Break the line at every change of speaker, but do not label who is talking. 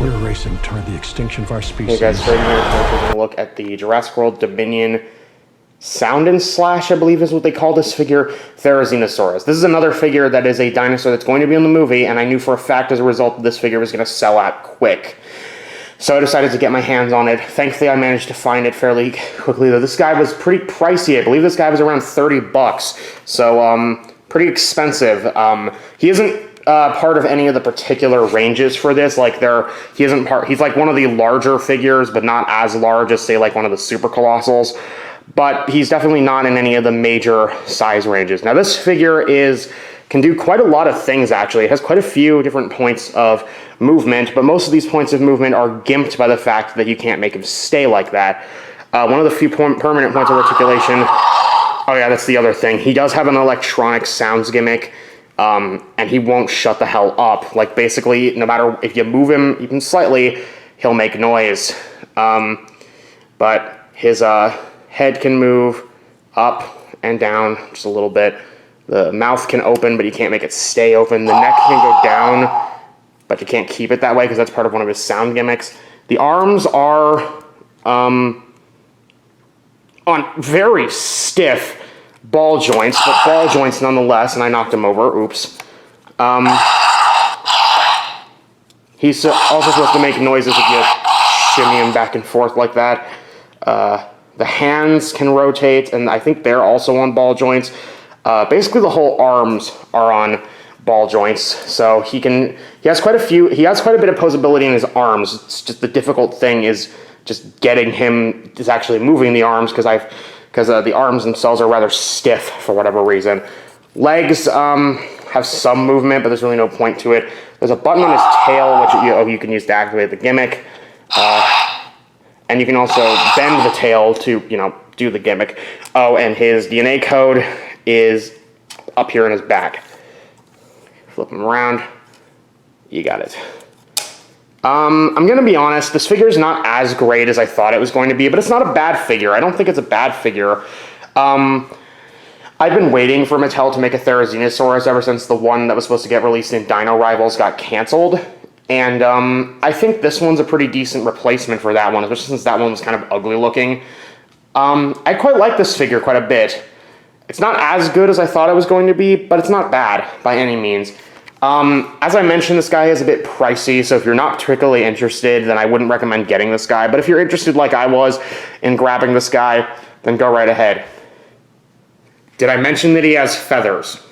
We're racing toward the extinction of our species.
Hey guys, right here, we're going to look at the Jurassic World Dominion Sound and Slash, I believe is what they call this figure, Therizinosaurus. This is another figure that is a dinosaur that's going to be in the movie, and I knew for a fact as a result this figure was going to sell out quick. So I decided to get my hands on it. Thankfully, I managed to find it fairly quickly, though. This guy was pretty pricey. I believe this guy was around 30 bucks. So, pretty expensive. He isn't part of any of the particular ranges for this. Like, he's like one of the larger figures, but not as large as, say, like one of the Super Colossals. But he's definitely not in any of the major size ranges. Now, this figure can do quite a lot of things, actually. It has quite a few different points of movement, but most of these points of movement are gimped by the fact that you can't make him stay like that. One of the few permanent points of articulation... Oh yeah, that's the other thing. He does have an electronic sounds gimmick, and he won't shut the hell up. Like, basically, no matter if you move him even slightly, he'll make noise. But his head can move up and down just a little bit. The mouth can open, but you can't make it stay open. The neck can go down, but you can't keep it that way because that's part of one of his sound gimmicks. The arms are on very stiff ball joints, but ball joints nonetheless, and I knocked him over. Oops. He's also supposed to make noises if you shimmy him back and forth like that. The hands can rotate, and I think they're also on ball joints. Basically, the whole arms are on ball joints, so he has quite a bit of posability in his arms. It's just the difficult thing is just getting him is actually moving the arms because the arms themselves are rather stiff for whatever reason. Legs have some movement, but there's really no point to it. There's a button on his tail which you can use to activate the gimmick. And you can also bend the tail to, do the gimmick. Oh, and his DNA code is up here in his back. Flip him around. You got it. I'm going to be honest, this figure is not as great as I thought it was going to be, but it's not a bad figure. I don't think it's a bad figure. I've been waiting for Mattel to make a Therizinosaurus ever since the one that was supposed to get released in Dino Rivals got canceled. And I think this one's a pretty decent replacement for that one, especially since that one was kind of ugly looking. I quite like this figure quite a bit. It's not as good as I thought it was going to be, but it's not bad by any means. As I mentioned, this guy is a bit pricey, so if you're not particularly interested, then I wouldn't recommend getting this guy. But if you're interested like I was in grabbing this guy, then go right ahead. Did I mention that he has feathers?